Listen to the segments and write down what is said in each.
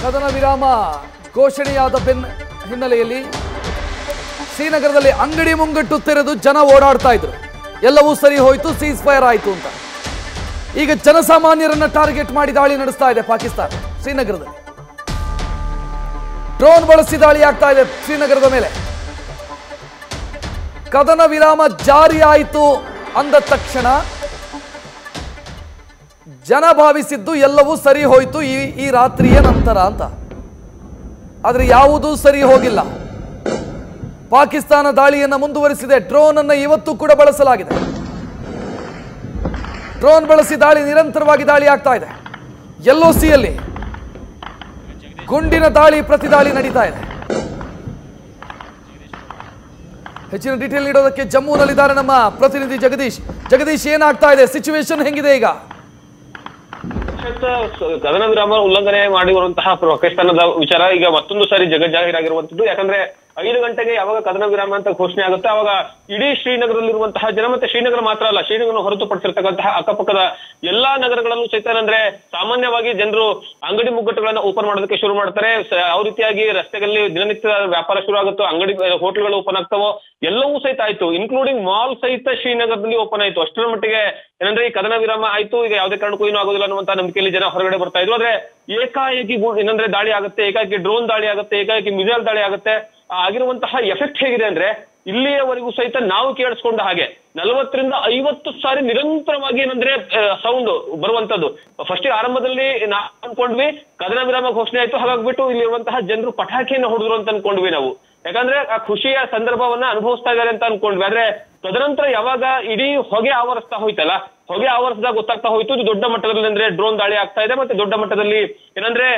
ಕದನ ವಿರಾಮ ಘೋಷಣೆಯಾದ ಹಿನ್ನೆಲೆಯಲ್ಲಿ ಶ್ರೀನಗರದಲ್ಲಿ ಅಂಗಡಿ ಮುಂಗಟ್ಟು ತೆರೆದು ಜನ ಓಡಾಡ್ತಾ ಇದ್ರು. ಎಲ್ಲವೂ ಸರಿ ಹೋಯಿತು, ಸೀಸ್ ಫೈರ್ ಆಯಿತು ಅಂತ. ಈಗ ಜನಸಾಮಾನ್ಯರನ್ನ ಟಾರ್ಗೆಟ್ ಮಾಡಿ ದಾಳಿ ನಡೆಸ್ತಾ ಇದೆ ಪಾಕಿಸ್ತಾನ. ಶ್ರೀನಗರದಲ್ಲಿ ಡ್ರೋನ್ ಬಳಸಿ ದಾಳಿ ಆಗ್ತಾ ಇದೆ ಶ್ರೀನಗರದ ಮೇಲೆ. ಕದನ ವಿರಾಮ ಜಾರಿ ಆಯಿತು ಅಂದ ತಕ್ಷಣ ಜನ ಭಾವಿಸಿದ್ದು ಎಲ್ಲವೂ ಸರಿ ಹೋಯಿತು ಈ ರಾತ್ರಿಯ ನಂತರ ಅಂತ. ಆದರೆ ಯಾವುದೂ ಸರಿ ಹೋಗಿಲ್ಲ. ಪಾಕಿಸ್ತಾನ ದಾಳಿಯನ್ನು ಮುಂದುವರಿಸಿದೆ. ಡ್ರೋನ್ ಅನ್ನು ಇವತ್ತು ಕೂಡ ಬಳಸಲಾಗಿದೆ. ಡ್ರೋನ್ ಬಳಸಿ ದಾಳಿ ನಿರಂತರವಾಗಿ ದಾಳಿ ಆಗ್ತಾ ಇದೆ. LOCಯಲ್ಲಿ ಗುಂಡಿನ ದಾಳಿ ಪ್ರತಿದಾಳಿ ನಡೀತಾ ಇದೆ. ಹೆಚ್ಚಿನ ಡೀಟೇಲ್ ನೀಡೋದಕ್ಕೆ ಜಮ್ಮುನಲ್ಲಿದ್ದಾರೆ ನಮ್ಮ ಪ್ರತಿನಿಧಿ ಜಗದೀಶ್, ಏನಾಗ್ತಾ ಇದೆ? ಸಿಚುವೇಶನ್ ಹೆಂಗಿದೆ ಈಗ? ಕದನ ವಿರಾಮ ಉಲ್ಲಂಘನೆ ಮಾಡಿರುವಂತಹ ಪಾಕಿಸ್ತಾನದ ವಿಚಾರ ಈಗ ಮತ್ತೊಂದು ಸಾರಿ ಜಗಜ್ಜಾಹೀರಾಗಿರುವಂತದ್ದು. ಯಾಕಂದ್ರೆ 5 ಗಂಟೆಗೆ ಯಾವಾಗ ಕದನ ವಿರಾಮ ಅಂತ ಘೋಷಣೆ ಆಗುತ್ತೆ ಅವಾಗ ಇಡೀ ಶ್ರೀನಗರದಲ್ಲಿರುವಂತಹ ಜನ, ಮತ್ತೆ ಶ್ರೀನಗರ ಮಾತ್ರ ಅಲ್ಲ, ಶ್ರೀನಗರ ಹೊರತುಪಡಿಸಿರ್ತಕ್ಕಂತಹ ಅಕ್ಕಪಕ್ಕದ ಎಲ್ಲಾ ನಗರಗಳಲ್ಲೂ ಸಹಿತ ಅಂದ್ರೆ ಸಾಮಾನ್ಯವಾಗಿ ಜನರು ಅಂಗಡಿ ಮುಗ್ಗಟ್ಟುಗಳನ್ನ ಓಪನ್ ಮಾಡೋದಕ್ಕೆ ಶುರು ಮಾಡ್ತಾರೆ. ಯಾವ ರೀತಿಯಾಗಿ ರಸ್ತೆಗಳಲ್ಲಿ ದಿನನಿತ್ಯ ವ್ಯಾಪಾರ ಶುರು ಆಗುತ್ತೋ, ಅಂಗಡಿ ಹೋಟೆಲ್ಗಳು ಓಪನ್ ಆಗ್ತಾವೋ, ಎಲ್ಲವೂ ಸಹಿತ ಆಯ್ತು. ಇನ್ಕ್ಲೂಡಿಂಗ್ ಮಾಲ್ ಸಹಿತ ಶ್ರೀನಗರದಲ್ಲಿ ಓಪನ್ ಆಯ್ತು. ಅಷ್ಟರ ಮಟ್ಟಿಗೆ ಏನಂದ್ರೆ ಈ ಕದನ ವಿರಾಮ ಆಯ್ತು, ಈಗ ಯಾವುದೇ ಕಾರಣಕ್ಕೂ ಏನೂ ಆಗೋದಿಲ್ಲ ಅನ್ನುವಂತ ನಂಬಿಕೆಯಲ್ಲಿ ಜನ ಹೊರಗಡೆ ಬರ್ತಾ ಇದ್ರು. ಆದ್ರೆ ಏಕಾಏಕಿ ಏನಂದ್ರೆ ದಾಳಿ ಆಗುತ್ತೆ, ಏಕಾಏಕಿ ಡ್ರೋನ್ ದಾಳಿ ಆಗುತ್ತೆ, ಏಕಾಏಕಿ ಮಿಸೈಲ್ ದಾಳಿ ಆಗುತ್ತೆ. ಆಗಿರುವಂತಹ ಎಫೆಕ್ಟ್ ಹೇಗಿದೆ ಅಂದ್ರೆ ಇಲ್ಲಿಯವರೆಗೂ ಸಹಿತ ನಾವು ಕೇಳಿಸ್ಕೊಂಡ ಹಾಗೆ 40ರಿಂದ 50 ಸಾರಿ ನಿರಂತರವಾಗಿ ಏನಂದ್ರೆ ಸೌಂಡ್ ಬರುವಂತದ್ದು. ಫಸ್ಟ್ ಆರಂಭದಲ್ಲಿ ನಾವು ಅನ್ಕೊಂಡ್ವಿ ಕದನ ವಿರಾಮ ಘೋಷಣೆ ಆಯ್ತು, ಹಾಗಾಗ್ಬಿಟ್ಟು ಇಲ್ಲಿರುವಂತಹ ಜನರು ಪಟಾಕಿಯನ್ನು ಹೊಡೆದ್ರು ಅಂತ ಅನ್ಕೊಂಡ್ವಿ ನಾವು. ಯಾಕಂದ್ರೆ ಆ ಖುಷಿಯ ಸಂದರ್ಭವನ್ನ ಅನುಭವಿಸ್ತಾ ಇದ್ದಾರೆ ಅಂತ ಅನ್ಕೊಂಡ್ವಿ. ಆದ್ರೆ ತದನಂತರ ಯಾವಾಗ ಇಡೀ ಹೊಗೆ ಆವರಿಸ್ತಾ ಹೋಯ್ತಲ್ಲ, ಹೊಗೆ ಆವರಿಸಿದಾಗ ಗೊತ್ತಾಗ್ತಾ ಹೋಯ್ತು ಇದು ದೊಡ್ಡ ಮಟ್ಟದಲ್ಲಿ ಅಂದ್ರೆ ಡ್ರೋನ್ ದಾಳಿ ಆಗ್ತಾ ಇದೆ, ಮತ್ತೆ ದೊಡ್ಡ ಮಟ್ಟದಲ್ಲಿ ಏನಂದ್ರೆ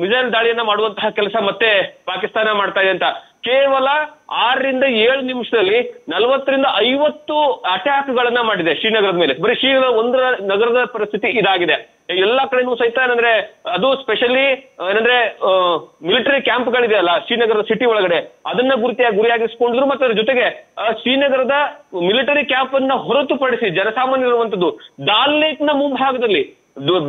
ಮಿಸೈಲ್ ದಾಳಿಯನ್ನ ಮಾಡುವಂತಹ ಕೆಲಸ ಮತ್ತೆ ಪಾಕಿಸ್ತಾನ ಮಾಡ್ತಾ ಇದೆ ಅಂತ. ಕೇವಲ 6ರಿಂದ 7 ನಿಮಿಷದಲ್ಲಿ 40ರಿಂದ 50 ಅಟ್ಯಾಕ್ ಗಳನ್ನ ಮಾಡಿದೆ ಶ್ರೀನಗರದ ಮೇಲೆ. ಬರೀ ಶ್ರೀನಗರ ಒಂದರ ನಗರದ ಪರಿಸ್ಥಿತಿ ಇದಾಗಿದೆ. ಎಲ್ಲಾ ಕಡೆನೂ ಸಹಿತ ಏನಂದ್ರೆ ಅದು ಸ್ಪೆಷಲಿ ಏನಂದ್ರೆ ಮಿಲಿಟರಿ ಕ್ಯಾಂಪ್ ಗಳಿದೆಯಲ್ಲ ಶ್ರೀನಗರದ ಸಿಟಿ ಒಳಗಡೆ, ಅದನ್ನ ಗುರಿಯಾಗಿಸ್ಕೊಂಡ್ರು. ಮತ್ತೆ ಅದ್ರ ಜೊತೆಗೆ ಶ್ರೀನಗರದ ಮಿಲಿಟರಿ ಕ್ಯಾಂಪ್ ಅನ್ನ ಹೊರತುಪಡಿಸಿ ಜನಸಾಮಾನ್ಯ ಇರುವಂತದ್ದು ದಾಲ್ ಲೇಕ್ ನ ಮುಂಭಾಗದಲ್ಲಿ,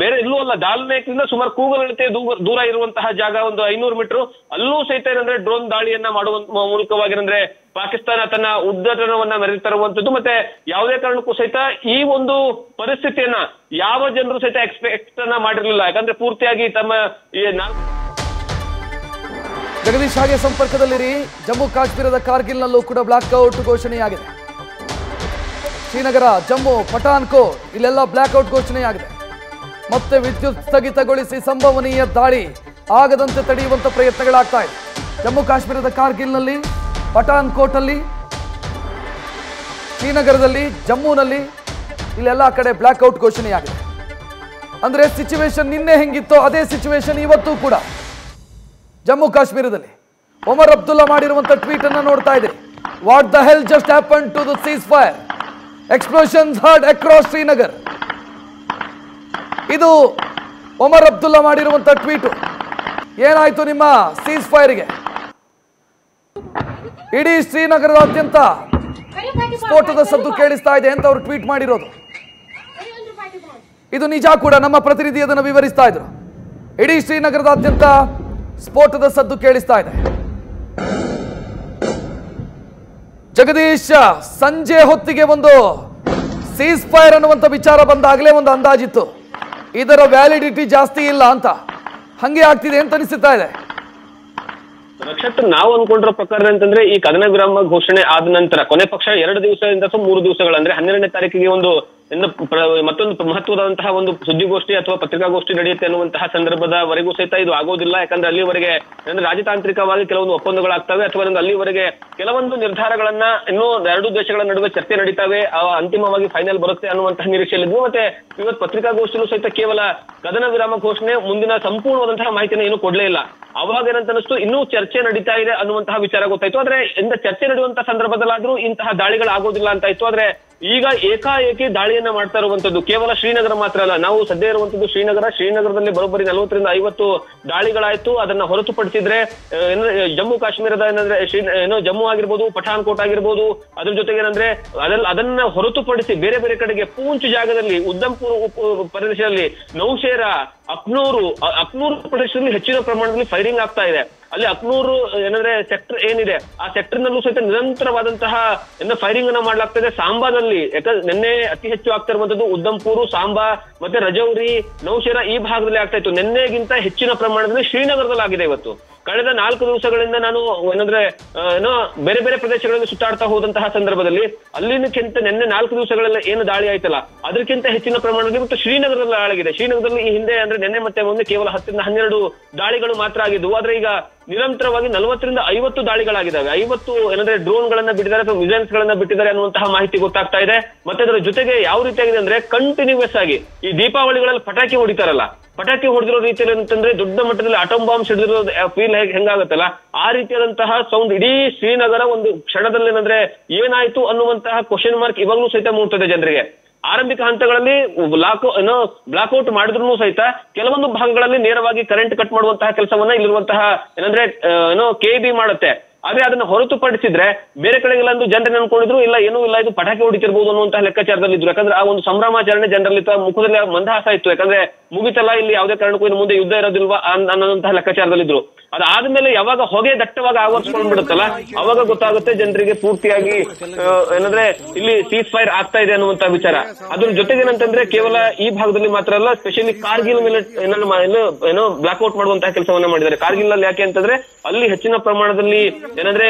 ಬೇರೆ ಎಲ್ಲೂ ಅಲ್ಲ, ದಾಲ್ ಲೇಕ್ ನಿಂದ ಸುಮಾರು ಕೂಗಲತೆ ದೂರ ಇರುವಂತಹ ಜಾಗ ಒಂದು 500 ಮೀಟರ್, ಅಲ್ಲೂ ಸಹಿತ ಏನಂದ್ರೆ ಡ್ರೋನ್ ದಾಳಿಯನ್ನ ಮಾಡುವ ಮೂಲಕವಾಗಿರಂದ್ರೆ ಪಾಕಿಸ್ತಾನ ತನ್ನ ಉದ್ದಟನವನ್ನ ಮೆರೆದಿರುವಂತದ್ದು. ಮತ್ತೆ ಯಾವುದೇ ಕಾರಣಕ್ಕೂ ಸಹಿತ ಈ ಒಂದು ಪರಿಸ್ಥಿತಿಯನ್ನ ಯಾವ ಜನರು ಸಹಿತ ಎಕ್ಸ್ಪೆಕ್ಟ್ ಅನ್ನ ಮಾಡಿರ್ಲಿಲ್ಲ. ಯಾಕಂದ್ರೆ ಪೂರ್ತಿಯಾಗಿ ತಮ್ಮ ಜಗದೀಶ್ ಹಾಗೆ ಸಂಪರ್ಕದಲ್ಲಿರಿ. ಜಮ್ಮು ಕಾಶ್ಮೀರದ ಕಾರ್ಗಿಲ್ನಲ್ಲೂ ಕೂಡ ಬ್ಲಾಕ್ ಔಟ್ ಘೋಷಣೆಯಾಗಿದೆ. ಶ್ರೀನಗರ, ಜಮ್ಮು, ಪಠಾನ್ಕೋಟ್ ಇಲ್ಲೆಲ್ಲ ಬ್ಲಾಕ್ ಔಟ್ ಘೋಷಣೆಯಾಗಿದೆ. ಮತ್ತೆ ವಿದ್ಯುತ್ ಸ್ಥಗಿತಗೊಳಿಸಿ ಸಂಭವನೀಯ ದಾಳಿ ಆಗದಂತೆ ತಡೆಯುವಂತ ಪ್ರಯತ್ನಗಳಾಗ್ತಾ ಇದೆ. ಜಮ್ಮು ಕಾಶ್ಮೀರದ ಕಾರ್ಗಿಲ್ನಲ್ಲಿ, ಪಠಾನ್ಕೋಟ್ ಅಲ್ಲಿ, ಶ್ರೀನಗರದಲ್ಲಿ, ಜಮ್ಮುನಲ್ಲಿ ಇಲ್ಲೆಲ್ಲ ಕಡೆ ಬ್ಲಾಕ್ ಔಟ್ ಘೋಷಣೆಯಾಗಿದೆ. ಅಂದ್ರೆ ಸಿಚುವೇಶನ್ ನಿನ್ನೆ ಹೆಂಗಿತ್ತೋ ಅದೇ ಸಿಚುವೇಶನ್ ಇವತ್ತು ಕೂಡ ಜಮ್ಮು ಕಾಶ್ಮೀರದಲ್ಲಿ. ಒಮರ್ ಅಬ್ದುಲ್ಲಾ ಮಾಡಿರುವಂತ ಟ್ವೀಟ್ ಅನ್ನ ನೋಡ್ತಾ ಇದ್ದೀರಿ. What the hell just happen to the ceasefire, explosions heard across Srinagar. ಇದು ಒಮರ್ ಅಬ್ದುಲ್ಲಾ ಮಾಡಿರುವಂತ ಟ್ವೀಟ್. ಏನಾಯ್ತು ನಿಮ್ಮ ಸೀಸ್ ಫೈರ್ಗೆ? ಇಡೀ ಶ್ರೀನಗರದಾದ್ಯಂತ ಸ್ಫೋಟದ ಸದ್ದು ಕೇಳಿಸ್ತಾ ಇದೆ ಅಂತ ಅವರು ಟ್ವೀಟ್ ಮಾಡಿರೋದು. ಇದು ನಿಜ ಕೂಡ. ನಮ್ಮ ಪ್ರತಿನಿಧಿ ಅದನ್ನು ವಿವರಿಸ್ತಾ ಇದ್ರು. ಇಡೀ ಶ್ರೀನಗರದಾದ್ಯಂತ ಸ್ಫೋಟದ ಸದ್ದು ಕೇಳಿಸ್ತಾ ಇದೆ. ಜಗದೀಶ್, ಸಂಜೆ ಹೊತ್ತಿಗೆ ಒಂದು ಸೀಸ್ ಫೈರ್ ಅನ್ನುವಂಥ ವಿಚಾರ ಬಂದಾಗಲೇ ಒಂದು ಅಂದಾಜಿತ್ತು, ಇದರ ವ್ಯಾಲಿಡಿಟಿ ಜಾಸ್ತಿ ಇಲ್ಲ ಅಂತ. ಹಂಗೆ ಆಗ್ತಿದೆ ಅಂತ ಅನಿಸುತ್ತಾ ಇದೆ. ನಕ್ಷತ್ರ, ನಾವು ಅನ್ಕೊಂಡಿರೋ ಪ್ರಕಾರ ಅಂತಂದ್ರೆ ಈ ಕದನ ವಿರಾಮ ಘೋಷಣೆ ಆದ ನಂತರ ಕೊನೆ ಪಕ್ಷ 2 ದಿವಸದಿಂದ 3 ದಿವಸಗಳಂದ್ರೆ 12ನೇ ತಾರೀಕಿಗೆ ಮತ್ತೊಂದು ಮಹತ್ವದಂತಹ ಒಂದು ಸುದ್ದಿಗೋಷ್ಠಿ ಅಥವಾ ಪತ್ರಿಕಾಗೋಷ್ಠಿ ನಡೆಯುತ್ತೆ ಅನ್ನುವಂತಹ ಸಂದರ್ಭದವರೆಗೂ ಸಹಿತ ಇದು ಆಗೋದಿಲ್ಲ. ಯಾಕಂದ್ರೆ ಅಲ್ಲಿವರೆಗೆ ರಾಜತಾಂತ್ರಿಕವಾಗಿ ಕೆಲವೊಂದು ಒಪ್ಪಂದಗಳಾಗ್ತವೆ, ಅಥವಾ ಅಲ್ಲಿವರೆಗೆ ಕೆಲವೊಂದು ನಿರ್ಧಾರಗಳನ್ನ ಇನ್ನೂ 2 ದೇಶಗಳ ನಡುವೆ ಚರ್ಚೆ ನಡೀತಾವೆ, ಅಂತಿಮವಾಗಿ ಫೈನಲ್ ಬರುತ್ತೆ ಅನ್ನುವಂತಹ ನಿರೀಕ್ಷೆಯಲ್ಲಿದ್ವು. ಮತ್ತೆ ಇವತ್ತು ಪತ್ರಿಕಾಗೋಷ್ಠಿಯಲ್ಲೂ ಸಹಿತ ಕೇವಲ ಕದನ ವಿರಾಮ ಘೋಷಣೆ, ಮುಂದಿನ ಸಂಪೂರ್ಣವಾದಂತಹ ಮಾಹಿತಿನ ಏನು ಕೊಡ್ಲೇ ಇಲ್ಲ. ಅವಾಗ ಏನಂತ ಅನಿಸ್ತು, ಇನ್ನೂ ಚರ್ಚೆ ನಡೀತಾ ಇದೆ ಅನ್ನುವಂತಹ ವಿಚಾರ ಗೊತ್ತಾಯ್ತು. ಆದ್ರೆ ಇಂಥ ಚರ್ಚೆ ನಡೆಯುವಂತಹ ಸಂದರ್ಭದಲ್ಲಾದ್ರೂ ಇಂತಹ ದಾಳಿಗಳು ಆಗೋದಿಲ್ಲ ಅಂತ ಇತ್ತು. ಆದ್ರೆ ಈಗ ಏಕಾಏಕಿ ದಾಳಿಯನ್ನ ಮಾಡ್ತಾ ಇರುವಂತದ್ದು ಕೇವಲ ಶ್ರೀನಗರ ಮಾತ್ರ ಅಲ್ಲ. ನಾವು ಸದ್ಯ ಇರುವಂತದ್ದು ಶ್ರೀನಗರದಲ್ಲಿ ಬರೋಬ್ಬರಿ 40ರಿಂದ 50 ದಾಳಿಗಳಾಯ್ತು. ಅದನ್ನ ಹೊರತುಪಡಿಸಿದ್ರೆ ಜಮ್ಮು ಕಾಶ್ಮೀರದ ಜಮ್ಮು ಆಗಿರ್ಬೋದು, ಪಠಾನ್ಕೋಟ್ ಆಗಿರ್ಬೋದು, ಅದ್ರ ಜೊತೆಗೆ ಏನಂದ್ರೆ ಅದನ್ನ ಹೊರತುಪಡಿಸಿ ಬೇರೆ ಬೇರೆ ಕಡೆಗೆ ಪೂಂಚ್ ಜಾಗದಲ್ಲಿ, ಉದ್ದಂಪುರ್ ಪ್ರದೇಶದಲ್ಲಿ, ನೌಶೇರಾ, ಅಕ್ನೂರು ಪ್ರದೇಶದಲ್ಲಿ ಹೆಚ್ಚಿನ ಪ್ರಮಾಣದಲ್ಲಿ ಫೈರಿಂಗ್ ಆಗ್ತಾ ಇದೆ. ಅಲ್ಲಿ ಅಕ್ನೂರು ಏನಂದ್ರೆ ಸೆಕ್ಟರ್ ಏನಿದೆ ಆ ಸೆಕ್ಟರ್ ನಲ್ಲೂ ಸಹಿತ ನಿರಂತರವಾದಂತಹ ಫೈರಿಂಗ್ ಅನ್ನ ಮಾಡ್ಲಾಗ್ತಾ ಇದೆ. ಸಾಂಬಾದಲ್ಲಿ ಯಾಕಂದ್ರೆ ನಿನ್ನೆ ಅತಿ ಹೆಚ್ಚು ಆಗ್ತಾ ಇರುವಂತದ್ದು ಉದ್ದಂಪೂರು, ಸಾಂಬಾ ಮತ್ತೆ ರಜೌರಿ, ನೌಶೇರಾ ಈ ಭಾಗದಲ್ಲಿ ಆಗ್ತಾ ಇತ್ತು. ನಿನ್ನೆಗಿಂತ ಹೆಚ್ಚಿನ ಪ್ರಮಾಣದಲ್ಲಿ ಶ್ರೀನಗರದಲ್ಲಿ ಆಗಿದೆ ಇವತ್ತು. ಕಳೆದ 4 ದಿವಸಗಳಿಂದ ನಾನು ಬೇರೆ ಬೇರೆ ಪ್ರದೇಶಗಳಲ್ಲಿ ಸುತ್ತಾಡ್ತಾ ಹೋದಂತಹ ಸಂದರ್ಭದಲ್ಲಿ ಅಲ್ಲಿನಕ್ಕಿಂತ ನಿನ್ನೆ 4 ದಿವಸಗಳಲ್ಲಿ ಏನು ದಾಳಿ ಆಯ್ತಲ್ಲ ಅದಕ್ಕಿಂತ ಹೆಚ್ಚಿನ ಪ್ರಮಾಣದಲ್ಲಿ ಮತ್ತು ಶ್ರೀನಗರದಲ್ಲಿ ಆಗಿದೆ. ಶ್ರೀನಗರದಲ್ಲಿ ಈ ಹಿಂದೆ ಅಂದ್ರೆ ನಿನ್ನೆ ಮತ್ತೆ ಮೊನ್ನೆ ಕೇವಲ 10 ರಿಂದ 12 ದಾಳಿಗಳು ಮಾತ್ರ ಆಗಿದ್ವು. ಆದ್ರೆ ಈಗ ನಿರಂತರವಾಗಿ 40 ರಿಂದ 50 ದಾಳಿಗಳಾಗಿದ್ದಾವೆ. 50 ಏನಂದ್ರೆ ಡ್ರೋನ್ ಗಳನ್ನ ಬಿಟ್ಟಿದ್ದಾರೆ ಅಥವಾ ಮಿಸೈಲ್ಸ್ ಗಳನ್ನ ಬಿಟ್ಟಿದ್ದಾರೆ ಅನ್ನುವಂತಹ ಮಾಹಿತಿ ಗೊತ್ತಾಗ್ತಾ ಇದೆ. ಮತ್ತೆ ಅದರ ಜೊತೆಗೆ ಯಾವ ರೀತಿಯಾಗಿದೆ ಅಂದ್ರೆ ಕಂಟಿನ್ಯೂಸ್ ಆಗಿ ಈ ದೀಪಾವಳಿಗಳಲ್ಲಿ ಪಟಾಕಿ ಹೊಡಿತಾರಲ್ಲ, ಪಟಾಕಿ ಹೊಡೆದಿರೋ ರೀತಿಯಲ್ಲಿ ಅಂತಂದ್ರೆ ದೊಡ್ಡ ಮಟ್ಟದಲ್ಲಿ ಅಟೋಮ್ ಬಾಂಬ್ ಸಿಡಿದಿರೋ ಫೀಲ್ ಹೆಂಗಾಗತ್ತಲ್ಲ ಆ ರೀತಿಯಾದಂತಹ ಸೌಂಡ್ ಇಡೀ ಶ್ರೀನಗರ ಒಂದು ಕ್ಷಣದಲ್ಲಿ ಏನಂದ್ರೆ ಏನಾಯ್ತು ಅನ್ನುವಂತಹ ಕ್ವಶನ್ ಮಾರ್ಕ್ ಇವಾಗ್ಲೂ ಸಹಿತ ಮೂಡ್ತದೆ ಜನರಿಗೆ. ಆರಂಭಿಕ ಹಂತಗಳಲ್ಲಿ ಬ್ಲಾಕ್ಔಟ್ ಮಾಡಿದ್ರು ಸಹಿತ ಕೆಲವೊಂದು ಭಾಗಗಳಲ್ಲಿ ನೇರವಾಗಿ ಕರೆಂಟ್ ಕಟ್ ಮಾಡುವಂತಹ ಕೆಲಸವನ್ನ ಇಲ್ಲಿರುವಂತಹ ಏನಂದ್ರೆ ಕೆಬಿ ಮಾಡುತ್ತೆ. ಆದ್ರೆ ಅದನ್ನ ಹೊರತುಪಡಿಸಿದ್ರೆ ಬೇರೆ ಕಡೆಗೆಲ್ಲ ಜನರನ್ನ ಅನ್ಕೊಂಡಿದ್ರು ಇಲ್ಲ ಏನೂ ಇಲ್ಲ ಇದು ಪಟಾಕಿ ಹೊಡಿತಿರ್ಬೋದು ಅನ್ನುವಂತಹ ಲೆಕ್ಕಾಚಾರದಲ್ಲಿ ಇದ್ರು. ಯಾಕಂದ್ರೆ ಆ ಒಂದು ಸಂಭ್ರಮಾಚರಣೆ ಜನರಲ್ಲಿ ಮುಖದಲ್ಲಿ ಮಂದಹಾಸ ಇತ್ತು. ಯಾಕಂದ್ರೆ ಮುಗಿತಲ್ಲ ಇಲ್ಲಿ ಯಾವುದೇ ಕಾರಣಕ್ಕೂ ಇನ್ನು ಮುಂದೆ ಯುದ್ಧ ಇರೋದಿಲ್ವಾ ಅನ್ನೋಂತಹ ಲೆಕ್ಕಾಚಾರದಲ್ಲಿದ್ರು. ಅದಾದ್ಮೇಲೆ ಯಾವಾಗ ಹೊಗೆ ದಟ್ಟವಾಗಿ ಆವರಿಸ್ಕೊಂಡ್ಬಿಡುತ್ತಲ್ಲ ಅವಾಗ ಗೊತ್ತಾಗುತ್ತೆ ಜನರಿಗೆ ಪೂರ್ತಿಯಾಗಿ ಏನಂದ್ರೆ ಇಲ್ಲಿ ಸೀಸ್ ಫೈರ್ ಆಗ್ತಾ ಇದೆ ಅನ್ನುವಂತಹ ವಿಚಾರ. ಅದ್ರ ಜೊತೆಗೆ ಏನಂತಂದ್ರೆ ಕೇವಲ ಈ ಭಾಗದಲ್ಲಿ ಮಾತ್ರ ಅಲ್ಲ, ಸ್ಪೆಷಲಿ ಕಾರ್ಗಿಲ್ ಮೇಲೆ ಏನೋ ಬ್ಲಾಕ್ಔಟ್ ಮಾಡುವಂತಹ ಕೆಲಸವನ್ನ ಮಾಡಿದ್ದಾರೆ. ಕಾರ್ಗಿಲ್ ಅಲ್ಲಿ ಯಾಕೆ ಅಂತಂದ್ರೆ ಅಲ್ಲಿ ಹೆಚ್ಚಿನ ಪ್ರಮಾಣದಲ್ಲಿ ಏನಂದ್ರೆ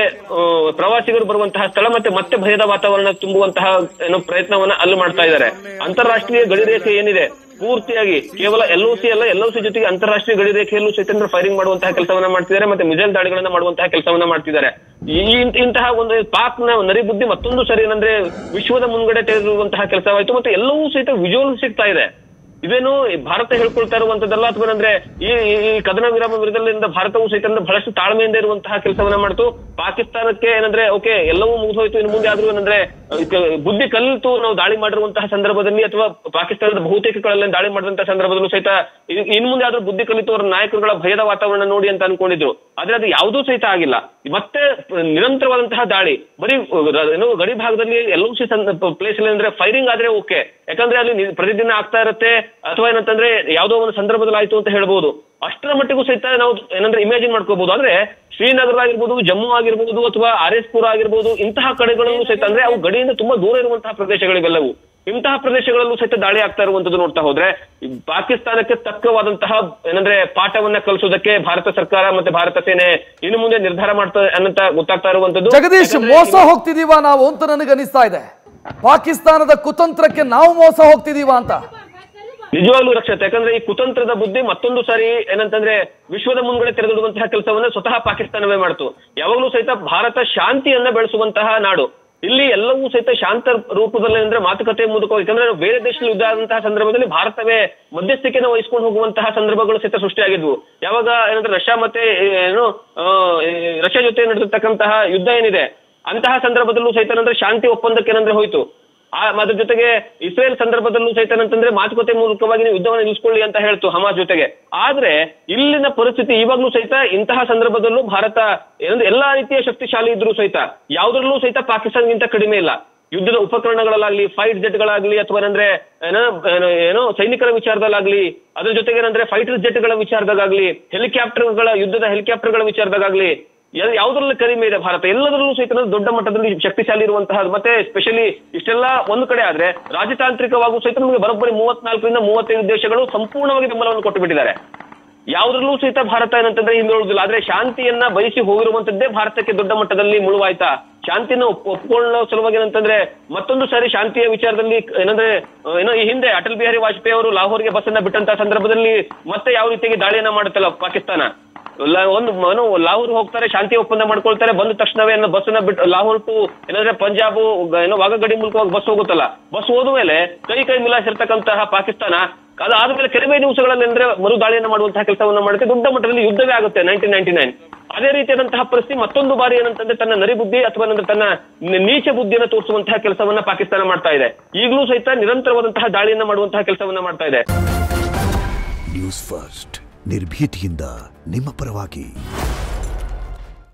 ಪ್ರವಾಸಿಗರು ಬರುವಂತಹ ಸ್ಥಳ ಮತ್ತೆ ಭಯದ ವಾತಾವರಣ ತುಂಬುವಂತಹ ಪ್ರಯತ್ನವನ್ನ ಅಲ್ಲಿ ಮಾಡ್ತಾ ಇದ್ದಾರೆ. ಅಂತಾರಾಷ್ಟ್ರೀಯ ಗಡಿ ರೇಖೆ ಏನಿದೆ ಪೂರ್ತಿಯಾಗಿ ಕೇವಲ LOC ಅಲ್ಲ, LOC ಜೊತೆಗೆ ಅಂತಾರಾಷ್ಟ್ರೀಯ ಗಡಿ ರೇಖೆಯಲ್ಲೂ ಸಹಿತ ಫೈರಿಂಗ್ ಮಾಡುವಂತಹ ಕೆಲಸವನ್ನ ಮಾಡ್ತಿದ್ದಾರೆ, ಮತ್ತೆ ಮಿಸೈಲ್ ದಾಳಿಗಳನ್ನ ಮಾಡುವಂತಹ ಕೆಲಸವನ್ನ ಮಾಡ್ತಿದ್ದಾರೆ. ಇಂತಹ ಒಂದು ಪಾಕ್ನ ನರಿಬುದ್ಧಿ ಮತ್ತೊಂದು ಸರಿ ಏನಂದ್ರೆ ವಿಶ್ವದ ಮುಂಗಡೆ ತೆಗೆದಿರುವಂತಹ ಕೆಲಸವಾಯ್ತು. ಮತ್ತೆ ಎಲ್ಲವೂ ಸಹಿತ ವಿಜುವಲ್ ಸಿಗ್ತಾ ಇದೆ. ಇದೇನು ಭಾರತ ಹೇಳ್ಕೊಳ್ತಾ ಇರುವಂತದ್ದಲ್ಲ, ಅಥವಾ ಅಂದ್ರೆ ಈ ಕದನ ವಿರಾಮ ವಿರುದ್ಧದಿಂದ ಭಾರತವು ಸಹಿತ ಬಹಳಷ್ಟು ತಾಳ್ಮೆಯಿಂದ ಇರುವಂತಹ ಕೆಲಸವನ್ನ ಮಾಡ್ತು. ಪಾಕಿಸ್ತಾನಕ್ಕೆ ಏನಂದ್ರೆ ಓಕೆ ಎಲ್ಲವೂ ಮುಗಿದೋಯ್ತು, ಇನ್ನು ಮುಂದೆ ಆದ್ರೂ ಏನಂದ್ರೆ ಬುದ್ಧಿ ಕಲಿತು ನಾವು ದಾಳಿ ಮಾಡಿರುವಂತಹ ಸಂದರ್ಭದಲ್ಲಿ ಅಥವಾ ಪಾಕಿಸ್ತಾನದ ಬಹುತೇಕ ಕಡೆಗಳಲ್ಲಿ ದಾಳಿ ಮಾಡಿದಂತಹ ಸಂದರ್ಭದಲ್ಲೂ ಸಹಿತ ಇನ್ನು ಮುಂದೆ ಆದ್ರೂ ಬುದ್ಧಿ ಕಲಿತು ಅವರ ನಾಯಕರುಗಳ ಭಯದ ವಾತಾವರಣ ನೋಡಿ ಅಂತ ಅನ್ಕೊಂಡಿದ್ರು. ಆದ್ರೆ ಅದು ಯಾವುದೂ ಸಹಿತ ಆಗಿಲ್ಲ. ಮತ್ತೆ ನಿರಂತರವಾದಂತಹ ದಾಳಿ ಬರೀ ಗಡಿ ಭಾಗದಲ್ಲಿ LOC ಪ್ಲೇಸ್ ಅಲ್ಲಿ ಅಂದ್ರೆ ಫೈರಿಂಗ್ ಆದ್ರೆ ಓಕೆ, ಯಾಕಂದ್ರೆ ಅಲ್ಲಿ ಪ್ರತಿದಿನ ಆಗ್ತಾ ಇರುತ್ತೆ ಅಥವಾ ಏನಂತಂದ್ರೆ ಯಾವುದೋ ಒಂದು ಸಂದರ್ಭದಲ್ಲಿ ಆಯ್ತು ಅಂತ ಹೇಳ್ಬೋದು. ಅಷ್ಟರ ಮಟ್ಟಿಗೂ ಸಹಿತ ನಾವು ಏನಂದ್ರೆ ಇಮ್ಯಾಜಿನ್ ಮಾಡ್ಕೋಬಹುದು. ಆದ್ರೆ ಶ್ರೀನಗರ ಆಗಿರ್ಬೋದು, ಜಮ್ಮು ಆಗಿರ್ಬೋದು ಅಥವಾ RS-ಪುರ ಆಗಿರ್ಬೋದು ಇಂತಹ ಕಡೆಗಳಲ್ಲೂ ಸಹಿತ ಅಂದ್ರೆ ಅವು ಗಡಿಯಿಂದ ತುಂಬಾ ದೂರ ಇರುವಂತಹ ಪ್ರದೇಶಗಳಿವೆಲ್ಲವೂ. ಇಂತಹ ಪ್ರದೇಶಗಳಲ್ಲೂ ಸಹಿತ ದಾಳಿ ಆಗ್ತಾ ಇರುವಂತದ್ದು ನೋಡ್ತಾ ಹೋದ್ರೆ ಪಾಕಿಸ್ತಾನಕ್ಕೆ ತಕ್ಕವಾದಂತಹ ಏನಂದ್ರೆ ಪಾಠವನ್ನ ಕಲಿಸೋದಕ್ಕೆ ಭಾರತ ಸರ್ಕಾರ ಮತ್ತೆ ಭಾರತ ಸೇನೆ ಇನ್ನು ಮುಂದೆ ನಿರ್ಧಾರ ಮಾಡ್ತಾ ಅನ್ನಂತ ಗೊತ್ತಾಗ್ತಾ ಇರುವಂತದ್ದು. ಜಗದೀಶ್, ಮೋಸ ಹೋಗ್ತಿದೀವಾ ನಾವು ಅಂತ ನನಗೆ ಅನಿಸ್ತಾ ಇದೆ. ಪಾಕಿಸ್ತಾನದ ಕುತಂತ್ರಕ್ಕೆ ನಾವು ಮೋಸ ಹೋಗ್ತಿದೀವಾ ಅಂತ. ನಿಜವಾಗ್ಲೂ ರಕ್ಷತೆ, ಯಾಕಂದ್ರೆ ಈ ಕುತಂತ್ರದ ಬುದ್ಧಿ ಮತ್ತೊಂದು ಸಾರಿ ಏನಂತಂದ್ರೆ ವಿಶ್ವದ ಮುಂಗಡೆ ತೆರೆದಿಡುವಂತಹ ಕೆಲಸವನ್ನ ಸ್ವತಃ ಪಾಕಿಸ್ತಾನವೇ ಮಾಡ್ತು. ಯಾವಾಗ್ಲೂ ಸಹಿತ ಭಾರತ ಶಾಂತಿಯನ್ನ ಬೆಳೆಸುವಂತಹ ನಾಡು. ಇಲ್ಲಿ ಎಲ್ಲವೂ ಸಹಿತ ಶಾಂತ ರೂಪದಲ್ಲಿ ಅಂದ್ರೆ ಮಾತುಕತೆ ಮೂಲಕ, ಯಾಕಂದ್ರೆ ಬೇರೆ ದೇಶದಲ್ಲಿ ಯುದ್ಧ ಆದಂತಹ ಸಂದರ್ಭದಲ್ಲಿ ಭಾರತವೇ ಮಧ್ಯಸ್ಥಿಕೆಯನ್ನು ವಹಿಸಿಕೊಂಡು ಹೋಗುವಂತಹ ಸಂದರ್ಭಗಳು ಸಹಿತ ಸೃಷ್ಟಿಯಾಗಿದ್ವು. ಯಾವಾಗ ಏನಂದ್ರೆ ರಷ್ಯಾ ಮತ್ತೆ ರಷ್ಯಾ ಜೊತೆ ನಡೆದಿರ್ತಕ್ಕಂತಹ ಯುದ್ಧ ಏನಿದೆ ಅಂತಹ ಸಂದರ್ಭದಲ್ಲೂ ಸಹಿತ ಅಂದ್ರೆ ಶಾಂತಿ ಒಪ್ಪಂದಕ್ಕೆ ಏನಂದ್ರೆ ಹೋಯ್ತು. ಅದ್ರ ಜೊತೆಗೆ ಇಸ್ರೇಲ್ ಸಂದರ್ಭದಲ್ಲೂ ಸಹಿತ ಅಂತಂದ್ರೆ ಮಾತುಕತೆ ಮೂಲಕವಾಗಿ ನೀವು ಯುದ್ಧವನ್ನು ನಿಲ್ಲಿಸ್ಕೊಳ್ಳಿ ಅಂತ ಹೇಳ್ತು ಹಮಾಸ್ ಜೊತೆಗೆ. ಆದ್ರೆ ಇಲ್ಲಿನ ಪರಿಸ್ಥಿತಿ ಇವಾಗ್ಲೂ ಸಹಿತ ಇಂತಹ ಸಂದರ್ಭದಲ್ಲೂ ಭಾರತ ಏನಂದ್ರೆ ಎಲ್ಲಾ ರೀತಿಯ ಶಕ್ತಿಶಾಲಿ ಇದ್ರೂ ಸಹಿತ ಯಾವ್ದ್ರಲ್ಲೂ ಸಹಿತ ಪಾಕಿಸ್ತಾನಗಿಂತ ಕಡಿಮೆ ಇಲ್ಲ. ಯುದ್ಧದ ಉಪಕರಣಗಳಾಗ್ಲಿ, ಫೈಟ್ ಜೆಟ್ಗಳಾಗ್ಲಿ ಅಥವಾ ಏನಂದ್ರೆ ಏನೋ ಸೈನಿಕರ ವಿಚಾರದಲ್ಲಾಗ್ಲಿ, ಅದ್ರ ಜೊತೆಗೆ ಏನಂದ್ರೆ ಫೈಟರ್ ಜೆಟ್ಗಳ ವಿಚಾರದಾಗ್ಲಿ, ಯುದ್ಧದ ಹೆಲಿಕಾಪ್ಟರ್ಗಳ ವಿಚಾರದಾಗ್ಲಿ ಯಾವುದ್ರಲ್ಲಿ ಕಡಿಮೆ ಇದೆ ಭಾರತ. ಎಲ್ಲದರಲ್ಲೂ ಸಹಿತ ದೊಡ್ಡ ಮಟ್ಟದಲ್ಲಿ ಶಕ್ತಿಶಾಲಿ ಇರುವಂತಹ, ಮತ್ತೆ ಸ್ಪೆಷಲಿ ಇಷ್ಟೆಲ್ಲ ಒಂದು ಕಡೆ ಆದ್ರೆ ರಾಜತಾಂತ್ರಿಕವಾಗೂ ಸಹಿತ ನಮಗೆ ಬರೋಬ್ಬರಿ 34 ರಿಂದ 35 ದೇಶಗಳು ಸಂಪೂರ್ಣವಾಗಿ ಬೆಂಬಲವನ್ನು ಕೊಟ್ಟು ಬಿಟ್ಟಿದ್ದಾರೆ. ಯಾವುದ್ರಲ್ಲೂ ಸಹಿತ ಭಾರತ ಏನಂತಂದ್ರೆ ಹಿಂದುಳಿದಿಲ್ಲ. ಆದ್ರೆ ಶಾಂತಿಯನ್ನ ಬಯಸಿ ಹೋಗಿರುವಂತದ್ದೇ ಭಾರತಕ್ಕೆ ದೊಡ್ಡ ಮಟ್ಟದಲ್ಲಿ ಮುಳುವಾಯ್ತಾ. ಶಾಂತಿಯನ್ನು ಒಪ್ಪಿಕೊಳ್ಳೋ ಸಲುವಾಗಿ ಏನಂತಂದ್ರೆ ಮತ್ತೊಂದು ಸಾರಿ ಶಾಂತಿಯ ವಿಚಾರದಲ್ಲಿ ಏನಂದ್ರೆ ಈ ಹಿಂದೆ ಅಟಲ್ ಬಿಹಾರಿ ವಾಜಪೇಯಿ ಅವರು ಲಾಹೋರ್ಗೆ ಬಸ್ ಅನ್ನ ಬಿಟ್ಟಂತಹ ಸಂದರ್ಭದಲ್ಲಿ ಮತ್ತೆ ಯಾವ ರೀತಿಯಾಗಿ ದಾಳಿಯನ್ನ ಮಾಡುತ್ತಲ್ಲ ಪಾಕಿಸ್ತಾನ. ಲಾಹೋರ್ ಹೋಗ್ತಾರೆ, ಶಾಂತಿ ಒಪ್ಪಂದ ಮಾಡ್ಕೊಳ್ತಾರೆ, ಬಂದ ತಕ್ಷಣವೇ ಬಸ್ ಅನ್ನ ಬಿಟ್ಟು ಲಾಹೋರ್ ಟು ಏನಂದ್ರೆ ಪಂಜಾಬ್ ವಾಘಾ ಗಡಿ ಮೂಲಕವಾಗಿ ಬಸ್ ಹೋಗುತ್ತಲ್ಲ, ಬಸ್ ಹೋದ ಮೇಲೆ ಕೈ ಮಿಲಾಯಿಸಿರ್ತಕ್ಕಂತಹ ಪಾಕಿಸ್ತಾನ ಅದಾದ್ಮೇಲೆ ಕೆಲವೇ ದಿವಸಗಳಲ್ಲಿ ಅಂದ್ರೆ ಮರು ದಾಳಿಯನ್ನ ಮಾಡುವಂತಹ ಕೆಲಸವನ್ನ ಮಾಡುತ್ತೆ. ದೊಡ್ಡ ಮಟ್ಟದಲ್ಲಿ ಯುದ್ಧವೇ ಆಗುತ್ತೆ 1999. ಅದೇ ರೀತಿಯಾದಂತಹ ಪರಿಸ್ಥಿತಿ ಮತ್ತೊಂದು ಬಾರಿ ಏನಂತಂದ್ರೆ ತನ್ನ ನರಿಬುದ್ಧಿ ಅಥವಾ ತನ್ನ ನೀಚ ಬುದ್ಧಿಯನ್ನು ತೋರಿಸುವಂತಹ ಕೆಲಸವನ್ನ ಪಾಕಿಸ್ತಾನ ಮಾಡ್ತಾ ಇದೆ. ಈಗಲೂ ಸಹಿತ ನಿರಂತರವಾದಂತಹ ದಾಳಿಯನ್ನ ಮಾಡುವಂತಹ ಕೆಲಸವನ್ನ ಮಾಡ್ತಾ ಇದೆ. ನ್ಯೂಸ್ ಫಸ್ಟ್, ನಿರ್ಭೀತಿಯಿಂದ ನಿಮ್ಮ ಪರವಾಗಿ.